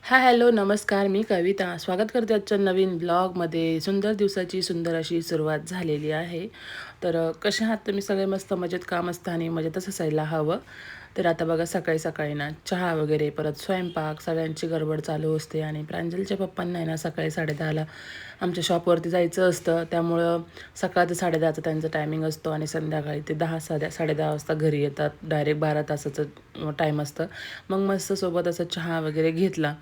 हाय, hello, नमस्कार. मी कविता. स्वागत करते आजच्या नवीन ब्लॉगमध्ये. सुंदर दिवसाची सुंदर अशी सुरुवात झालेली आहे. तर कसे आहात तुम्ही सगळे? मस्त मजेत का? मस्त आणि मजेतच असायला हवं. तर आता बघा सकाळी सकाळी ना चहा वगैरे, परत स्वयंपाक, सगळ्यांची गडबड चालू असते आणि प्रांजलच्या पप्पांना आहे ना सकाळी 10:30ला आमच्या शॉपवरती जायचं असतं. त्यामुळं सकाळचं 10:30चा त्यांचा टायमिंग असतो आणि संध्याकाळी ते 10 साडे 10 वाजता घरी येतात. डायरेक्ट 12 तासाचं टाईम असतं. मग मस्त सोबत असं चहा वगैरे घेतला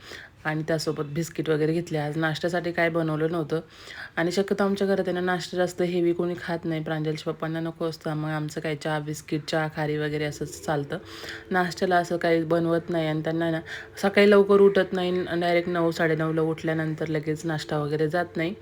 आणि त्यासोबत बिस्किट वगैरे घेतले. आज नाश्त्यासाठी काय बनवलं नव्हतं आणि शक्यतो आमच्या घरात आहे ना नाश्ता जास्त हेवी कोणी खात नाही. प्रांजलच्या पप्पांना नको असतं. मग आमचं काय चहा बिस्किट, चहा खारी वगैरे असंच चालतं. नाश्त्याला असं काही बनवत नाही आणि त्यांना ना सकाळी लवकर उठत नाही. डायरेक्ट 9 साडे 9ला उठल्यानंतर लगेच नाश्ता वगैरे जात नाही.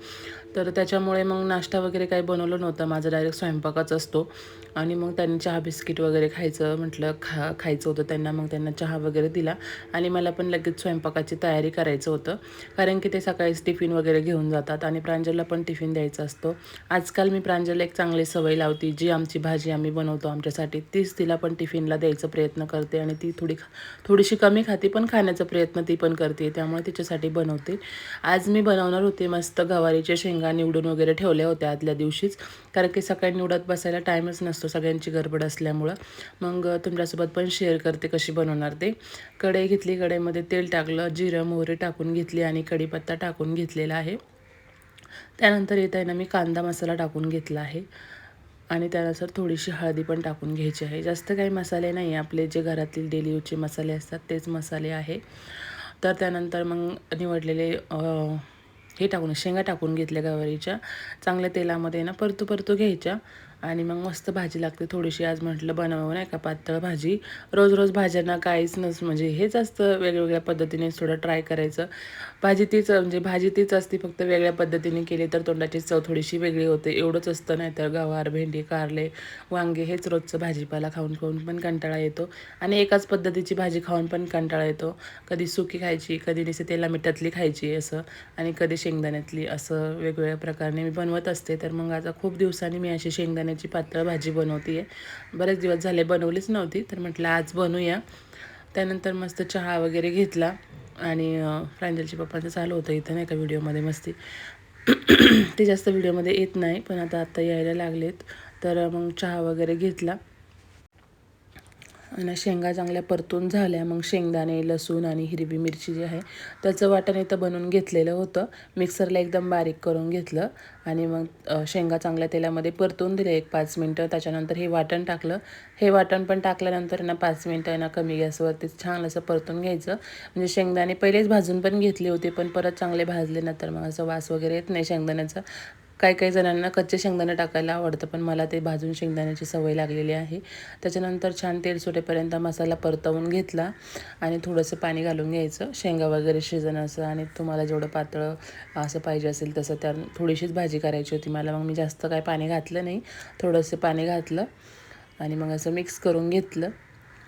तर त्याच्यामुळे मग नाश्ता वगैरे काही बनवलं नव्हतं. माझा डायरेक्ट स्वयंपाकच असतो आणि मग त्यांनी चहा बिस्किट वगैरे खायचं म्हटलं, खायचं होतं त्यांना. मग त्यांना चहा वगैरे दिला आणि मला पण लगेच स्वयंपाकाची तयारी करायचं होतं. कारण की ते सकाळीच टिफिन वगैरे घेऊन जातात आणि प्रांजलला पण टिफिन द्यायचा असतो. आजकाल मी प्रांजलला एक चांगली सवय लावते. जी आमची भाजी आम्ही बनवतो आमच्यासाठी तीच तिला पण टिफिनला द्यायचा प्रयत्न करते आणि ती थोडीशी कमी खाते, पण खाण्याचा प्रयत्न ती पण करते. त्यामुळे तिच्यासाठी बनवते. आज मी बनवणार होते मस्त गवारीच्या शेंगा निवडून वगैरे ठेवल्या होत्या आदल्या दिवशीच. कारण की सकाळी निवडत बसायला टाईमच नसतो सगळ्यांची गडबड असल्यामुळं. मग तुमच्यासोबत पण शेअर करते कशी बनवणार ते. कढई घेतली, कढईमध्ये तेल टाकलं, जिरं मोहरी टाकून घेतली आणि कढीपत्ता टाकून घेतलेला आहे. त्यानंतर येत आहे ना मी कांदा मसाला टाकून घेतला आहे आणि त्यानुसार थोडीशी हळदी पण टाकून घ्यायची आहे. जास्त काही मसाले नाही, आपले जे घरातील डेली यूजचे मसाले असतात तेच मसाले आहे. तर त्यानंतर मग निवडलेले हे टाकून शेंगा टाकून घेतल्या गवारीच्या. चांगल्या तेलामध्ये ना परतू घ्यायच्या आणि मग मस्त भाजी लागते. थोडीशी आज म्हटलं बनवावं नाही का पातळ भाजी. रोज रोज भाज्यांना काहीच म्हणजे हेच असतं, वेगवेगळ्या पद्धतीने थोडं ट्राय करायचं. भाजी तीच असते, फक्त वेगळ्या पद्धतीने केली तर तोंडाची चव थोडीशी वेगळी होते, एवढंच असतं. नाही तर गवार, भेंडी, कारले, वांगे हेच रोजचं भाजीपाला खाऊन खाऊन पण कंटाळा येतो आणि एकाच पद्धतीची भाजी खाऊन पण कंटाळा येतो. कधी सुकी खायची, कधी नुसती तेला मिठातली खायची असं, आणि कधी शेंगदाण्यातली, असं वेगवेगळ्या प्रकारे मी बनवत असते. तर मग आता खूप दिवसांनी मी अशी शेंगदाण्याची पातळ भाजी बनवते आहे. बरेच दिवस झाले बनवलीच नव्हती, तर म्हटलं आज बनवूया. त्यानंतर मस्त चहा वगैरे घेतला आणि प्रांजलच्या पप्पांचं चालू होतं इथं नाही का व्हिडिओमध्ये मस्ती. ते जास्त व्हिडिओमध्ये येत नाही, पण आता यायला लागलेत. तर मग चहा वगैरे घेतला आणि शेंगा चांगल्या परतून झाल्या. मग शेंगदाणे, लसूण आणि हिरवी मिरची जी आहे त्याचं वाटण इथं बनवून घेतलेलं होतं. मिक्सरला एकदम बारीक करून घेतलं आणि मग शेंगा चांगल्या तेलामध्ये परतून दिले 1-5 मिनटं. त्याच्यानंतर हे वाटण टाकलं. हे वाटण पण टाकल्यानंतर ना 5 मिनटं ना कमी गॅसवरती छान असं परतून घ्यायचं. म्हणजे शेंगदाणे पहिलेच भाजून पण घेतले होते, पण परत चांगले भाजले ना तर मग असं वास वगैरे येत नाही शेंगदाण्याचा. काही काही जणांना कच्चे शेंगदाणे टाकायला आवडतं, पण मला ते भाजून शेंगदाण्याची सवय लागलेली आहे. त्याच्यानंतर छान तेल सुटेपर्यंत मसाला परतवून घेतला आणि थोडंसं पाणी घालून घ्यायचं शेंगा वगैरे शिजन असं. आणि तुम्हाला जेवढं पातळ असं पाहिजे असेल तसं, त्या थोडीशीच भाजी करायची होती मला. मग मी जास्त काय पाणी घातलं नाही, थोडंसं पाणी घातलं आणि मग असं मिक्स करून घेतलं.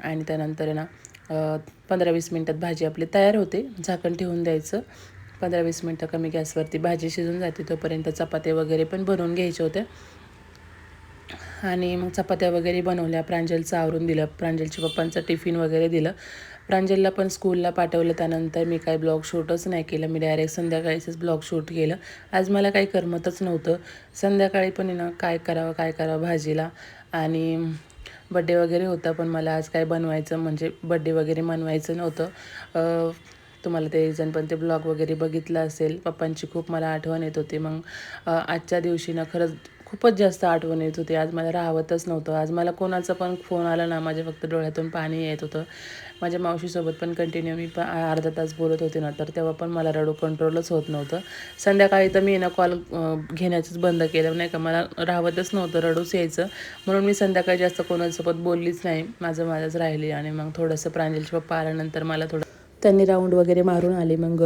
आणि त्यानंतर ना 15-20 मिनटात भाजी आपली तयार होते. झाकण ठेवून द्यायचं. 15-20 मिनटं कमी गॅसवरती भाजी शिजून जाते. तोपर्यंत चपात्या वगैरे पण बनवून घ्यायच्या होत्या आणि मग चपात्या वगैरे बनवल्या. प्रांजलचं आवरून दिलं, प्रांजलच्या पप्पांचं टिफिन वगैरे दिलं. प्रांजलला पण स्कूलला पाठवलं. त्यानंतर मी काही ब्लॉग शूटच नाही केलं, मी डायरेक्ट संध्याकाळीच ब्लॉग शूट केलं. आज मला काही करमतच नव्हतं. संध्याकाळी पण ना काय करावं भाजीला. आणि बड्डे वगैरे होता, पण मला आज काय बनवायचं म्हणजे बड्डे वगैरे मनवायचं नव्हतं. तुम्हाला ते पण ते ब्लॉग वगैरे बघितलं असेल. पप्पांची खूप मला आठवण येत होती. मग आजच्या दिवशी ना खरंच खूपच जास्त आठवण येत होती. आज मला राहवतच नव्हतं. आज मला कोणाचा पण फोन आला ना, माझ्या फक्त डोळ्यातून पाणी येत होतं. माझ्या मावशीसोबत पण कंटिन्यू मी अर्धा तास बोलत होते ना, तर तेव्हा पण मला रडू कंट्रोलच होत नव्हतं. संध्याकाळी तर मी ना कॉल घेण्याचंच बंद केलं नाही का, मला राहवतच नव्हतं, रडूच यायचं. म्हणून मी संध्याकाळी जास्त कोणासोबत बोललीच नाही. माझंच राहिली. आणि मग थोडंसं प्रांजलचे पप्पा आल्यानंतर मला त्यांनी राऊंड वगैरे मारून आले. मग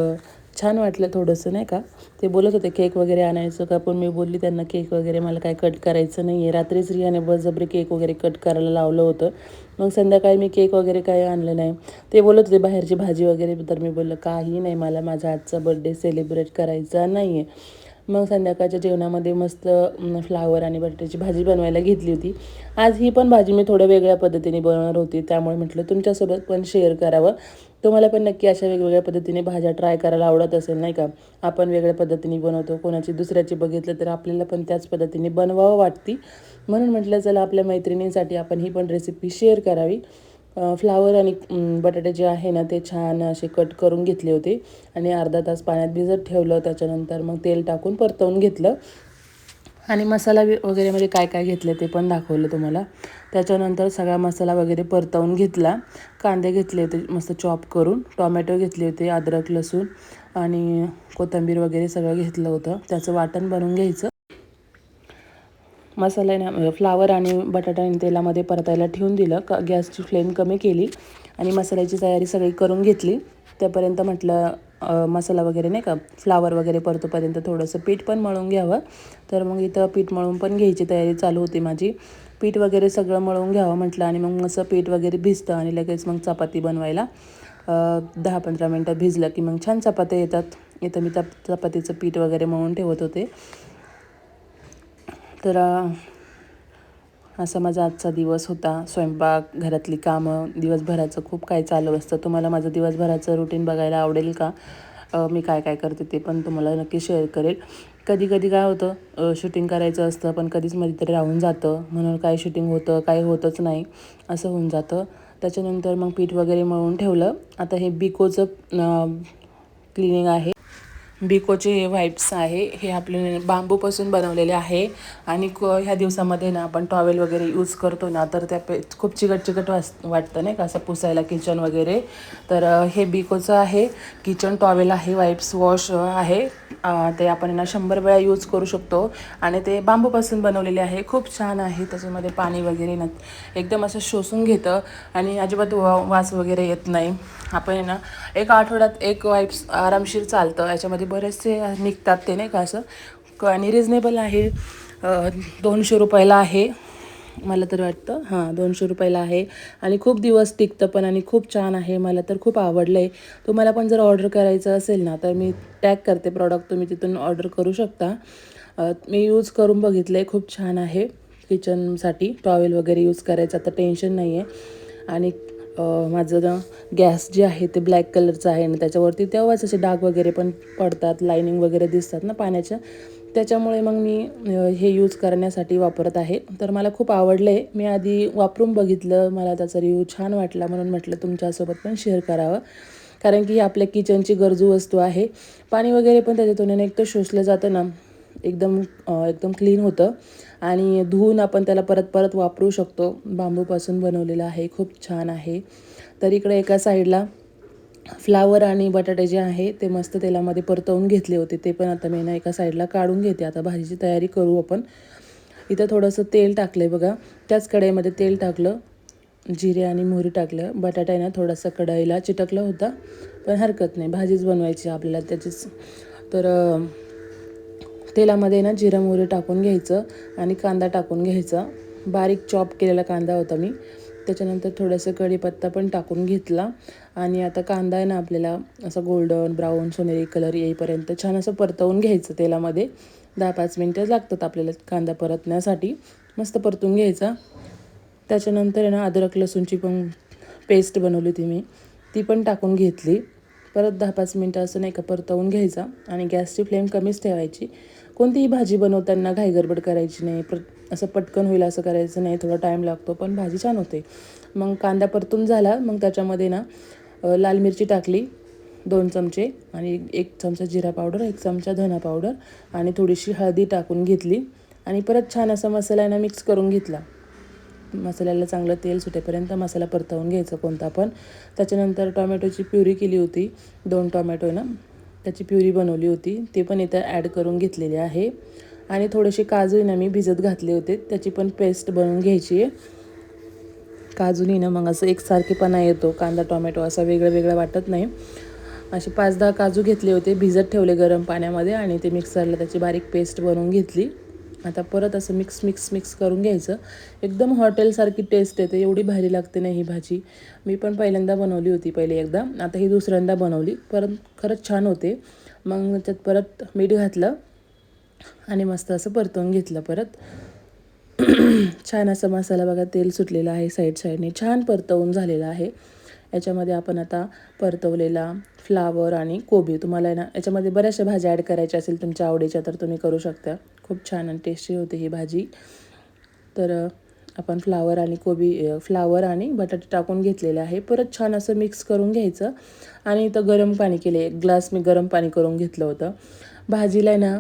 छान वाटलं थोडंसं नाही का. ते बोलत होते केक वगैरे आणायचं का, पण मी बोलली त्यांना केक वगैरे मला काय कट करायचं नाही आहे. रात्रीच रियाने बळजबरी केक वगैरे कट करायला लावलं होतं. मग संध्याकाळी मी केक वगैरे काही आणलं नाही. ते बोलत होते बाहेरची भाजी वगैरे, तर मी बोललं काही नाही, मला माझा आजचा बड्डे सेलिब्रेट करायचा नाही आहे. मग संध्याकाळच्या जेवणामध्ये मस्त फ्लावर आणि बटाट्याची भाजी बनवायला घेतली होती. आज ही पण भाजी मी थोड्या वेगळ्या पद्धतीने बनवणार होती, त्यामुळे म्हटलं तुमच्यासोबत पण शेअर करावं. तुम्हाला पण नक्की अशा वेगवेगळ्या पद्धतीने भाज्या ट्राय करायला आवडत असेल नाही का. आपण वेगळ्या पद्धतीने बनवतो, कोणाची दुसऱ्याची बघितलं तर आपल्याला पण त्याच पद्धतीने बनवावं वाटते. म्हणून म्हटलं चला आपल्या मैत्रिणींसाठी आपण ही पण रेसिपी शेअर करावी. फ्लावर आणि बटाटे जे आहे ना ते छान असे कट करून घेतले होते आणि अर्धा तास पाण्यात भिजत ठेवलं. त्याच्यानंतर मग तेल टाकून परतवून घेतलं आणि मसाला वगैरेमध्ये काय काय घेतले ते पण दाखवलं तुम्हाला. त्याच्यानंतर सगळा मसाला वगैरे परतवून घेतला. कांदे घेतले होते मस्त चॉप करून, टॉमॅटो घेतले होते, अद्रक लसूण आणि कोथिंबीर वगैरे सगळं घेतलं होतं. त्याचं वाटण बनवून घ्यायचं. मसाला ना फ्लावर आणि बटाटा आणि तेलामध्ये परतायला ठेवून दिलं. गॅसची फ्लेम कमी केली आणि मसाल्याची तयारी सगळी करून घेतली. त्यापर्यंत म्हटलं मसाला वगैरे नाही का फ्लावर वगैरे परतोपर्यंत थोडंसं पीठ पण मळून घ्यावं. तर मग इथं पीठ मळून पण घ्यायची तयारी चालू होती माझी. पीठ वगैरे सगळं मळून घ्यावं म्हटलं आणि मग असं पीठ वगैरे भिजतं आणि लगेच मग चपाती बनवायला 10-15 मिनटं भिजलं की मग छान चपात्या येतात. इथं मी चपातीचं पीठ वगैरे मळून ठेवत होते. तर असा माझा आजचा दिवस होता. स्वयंपाक, घरातली कामं, दिवसभराचं खूप काय चालू असतं. तुम्हाला माझं दिवसभराचं रुटीन बघायला आवडेल का? मी काय काय करते ते पण तुम्हाला नक्की शेअर करेल. कधी कधी काय होतं शूटिंग करायचं असतं पण कधीच मध्ये तरी राहून जातं, म्हणून काय शूटिंग होतं काय होतच नाही असं होऊन जातं. त्याच्यानंतर मग पीठ वगैरे मळून ठेवलं. आता हे बिकोचं क्लिनिंग आहे. बिकोचे वाईप्स आहे हे आपले बांबूपासून बनवलेले आहे आणि ह्या दिवसामध्ये ना आपण टॉवेल वगैरे यूज करतो ना तर त्या खूप चिकट वाटतं नाही का असं पुसायला किचन वगैरे. तर हे बिकोचं आहे किचन टॉवेल आहे, वाईप्स वॉश आहे. ते आपण ना 100 वेळा यूज करू शकतो आणि ते बांबूपासून बनवलेले आहे. खूप छान आहे. त्याच्यामध्ये पाणी वगैरे ना एकदम असं शोषून घेतं आणि अजिबात वास वगैरे येत नाही. आपण ना एका आठवड्यात एक वाईप्स आरामशीर चालतं. याच्यामध्ये बरेचसे निघतात ते नाही का असं आणि रिजनेबल आहे. 200 रुपयाला आहे मला तर वाटतं. 200 रुपयाला आहे आणि खूप दिवस टिकतं पण आणि खूप छान आहे. मला तर खूप आवडलं आहे. तुम्हाला पण जर ऑर्डर करायचं असेल ना तर मी टॅग करते प्रॉडक्ट, तुम्ही तिथून ऑर्डर करू शकता. मी यूज करून बघितलं आहे, खूप छान आहे. किचनसाठी टॉवेल वगैरे यूज करायचं आता टेन्शन नाही आहे. आणि माझं ना गॅस जे आहे ते ब्लॅक कलरचं आहे आणि त्याच्यावरती तेव्हाच असे डाग वगैरे पण पडतात, लायनिंग वगैरे दिसतात ना पाण्याच्या. त्याच्यामुळे मग मी हे यूज करण्यासाठी वापरत आहे. तर मला खूप आवडलं आहे. मी आधी वापरून बघितलं, मला त्याचा रिव्ह्यू छान वाटला म्हणून म्हटलं तुमच्यासोबत पण शेअर करावं. कारण की ही आपल्या किचनची गरजू वस्तू आहे. पाणी वगैरे पण त्याच्यातून एकतर शोषलं जातं ना, एकदम क्लीन होतं आणि धुवून आपण त्याला परत परत वापरू शकतो. बांबूपासून बनवलेलं आहे, खूप छान आहे. तर इकडे एका साईडला फ्लावर आणि बटाटे जे आहे ते मस्त तेलामध्ये परतवून घेतले होते, ते पण आता मी ना एका साईडला काढून घेते. आता भाजीची तयारी करू आपण. इथं थोडंसं तेल टाकलं आहे बघा, त्याच कढईमध्ये तेल टाकलं, जिरे आणि मोहरी टाकलं. बटाटा आहे ना थोडासा कढईला चिटकला होता पण हरकत नाही, भाजीच बनवायची आपल्याला त्याचीच. तर तेलामध्ये ना जिरं मोहरी टाकून घ्यायचं आणि कांदा टाकून घ्यायचा. बारीक चॉप केलेला कांदा होता मी. त्याच्यानंतर थोडंसं कढीपत्ता पण टाकून घेतला आणि आता कांदा आहे ना आपल्याला असा गोल्डन ब्राऊन सोनेरी कलर येईपर्यंत छान असं परतवून घ्यायचं तेलामध्ये. 10-5 मिनटं लागतात आपल्याला कांदा परतण्यासाठी. मस्त परतून घ्यायचा. त्याच्यानंतर आहे ना अद्रक लसूणची पण पेस्ट बनवली होती मी, ती पण टाकून घेतली. परत 10-5 मिनटं असं नाही का परतवून घ्यायचा आणि गॅसची फ्लेम कमीच ठेवायची. कोणतीही भाजी बनवताना घाई गडबड करायची नाही. असं पटकन होईल असं करायचं नाही, थोडा टाईम लागतो पण भाजी छान होते. मग कांदा परतून झाला, मग त्याच्यामध्ये ना लाल मिरची टाकली 2 चमचे आणि 1 चमचा जिरा पावडर, 1 चमचा धना पावडर आणि थोडीशी हळदी टाकून घेतली आणि परत छान असा मसाला ना मिक्स करून घेतला. मसाल्याला चांगलं तेल सुटेपर्यंत मसाला परतवून घ्यायचा कोणता पण. त्याच्यानंतर टोमॅटोची प्युरी केली होती, 2 टोमॅटो ना त्याची प्युरी बनवली होती, ते पण इथं ॲड करून घेतलेली आहे. आणि थोडेसे काजू ना मी भिजत घातले होते, त्याची पण पेस्ट बनवून घ्यायची आहे. काजूनी ना मग असं एकसारखेपणा येतो, कांदा टोमॅटो असा वेगळं वेगळं वाटत नाही. असे 5-10 काजू घेतले होते, भिजत ठेवले गरम पाण्यामध्ये आणि ते मिक्सरला त्याची बारीक पेस्ट बनवून घेतली. आता परत असं मिक्स करून घ्यायचं. एकदम हॉटेलसारखी टेस्ट येते, एवढी भारी लागते ना ही भाजी. मी पण पहिल्यांदा बनवली होती पहिले एकदा, आता ही दुसऱ्यांदा बनवली. परत खरंच छान होते. मग त्याच्यात परत मीठ घातलं आणि मस्त असं परतवून घेतलं परत. छान असा मसाला बघा तेल सुटलेलं आहे साईडने छान परतवून झालेला आहे. याच्यामध्ये आपण आता परतवलेला फ्लावर आणि कोबी तुम्हाला आहे ना याच्यामध्ये बऱ्याचशा भाज्या ॲड करायच्या असेल तुमच्या आवडीच्या तर तुम्ही करू शकता. खूप छान आणि टेस्टी होते ही भाजी. तर आपण फ्लावर आणि बटाटे टाकून घेतलेले आहे. परत छान असं मिक्स करून घ्यायचं आणि इथं गरम पाणी केले, 1 ग्लास मी गरम पाणी करून घेतलं होतं. भाजीला आहे ना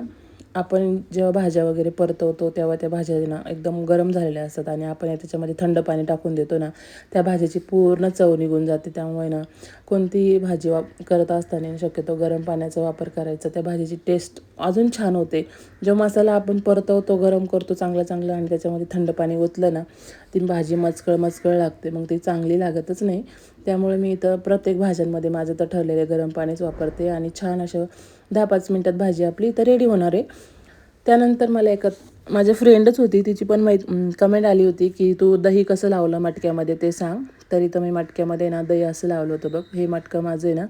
आपण जेव्हा भाज्या वगैरे परतवतो तेव्हा त्या भाज्या ना एकदम गरम झालेल्या असतात आणि आपण त्याच्यामध्ये थंड पाणी टाकून देतो ना, त्या भाजीची पूर्ण चव निघून जाते. त्यामुळे ना कोणतीही भाजी करत असताना शक्यतो गरम पाण्याचा वापर करायचा. त्या भाजीची टेस्ट अजून छान होते. जो मसाला आपण परतवतो, गरम करतो चांगलं चांगलं आणि त्याच्यामध्ये थंड पाणी ओतलं ना, ती भाजी मचकळ लागते. मग ती चांगली लागतच नाही. त्यामुळे मी इथं प्रत्येक भाज्यांमध्ये माझं तर ठरलेलं गरम पाणीच वापरते आणि छान असं 10-5 मिनिटात भाजी आपली इथं रेडी होणार आहे. त्यानंतर मला माझी फ्रेंडच होती, तिची पण कमेंट आली होती की तू दही कसं लावलं मटक्यामध्ये ते सांग. तर इथं मी मटक्यामध्ये ना दही असं लावलं होतं बघ. हे मटकं माझं आहे ना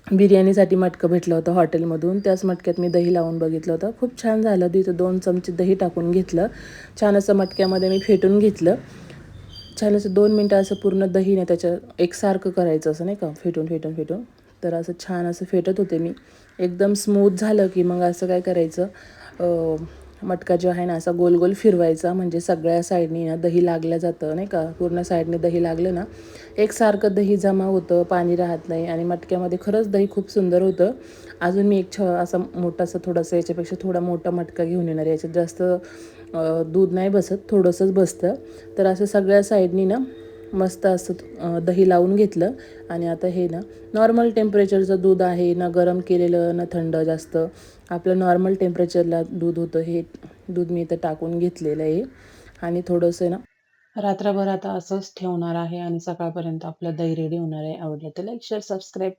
बिर्याणीसाठी मटकं भेटलं होतं हॉटेलमधून. त्याच मटक्यात मी दही लावून बघितलं होतं. खूप छान झालं. तिथं 2 चमचे दही टाकून घेतलं. छान असं मटक्यामध्ये मी फेटून घेतलं. छान असं 2 मिनटं असं पूर्ण दही ना त्याच्या एकसारखं करायचं असं नाही का, फेटून. तर असं छान असं फेटत होते मी. एकदम स्मूथ झालं की मग असं काय करायचं, मटका जो आहे ना असा गोल गोल फिरवायचा, म्हणजे सगळ्या साईडनी ना दही लागलं जातं नाही का. पूर्ण साईडने दही लागलं ना एकसारखं दही जमा होतं, पाणी राहत नाही आणि मटक्यामध्ये खरंच दही खूप सुंदर होतं. अजून मी असा मोठासा थोडासा याच्यापेक्षा थोडा मोठा मटका घेऊन येणार. याच्यात जास्त दूध नाही बसत, थोडंसंच बसतं. तर असं सगळ्या साईडनी ना मस्त असं दही लावून घेतलं आणि आता हे ना नॉर्मल टेम्परेचरचं दूध आहे, ना गरम केलेलं ना थंड जास्त, आपलं नॉर्मल टेम्परेचरला दूध होतं. हे दूध मी इथं टाकून घेतलेलं आहे आणि थोडंसं ना रात्रभर आता असंच ठेवणार आहे आणि सकाळपर्यंत आपलं दही रेडी होणार आहे. आवडलं तर लाईक, शेअर, सबस्क्राईब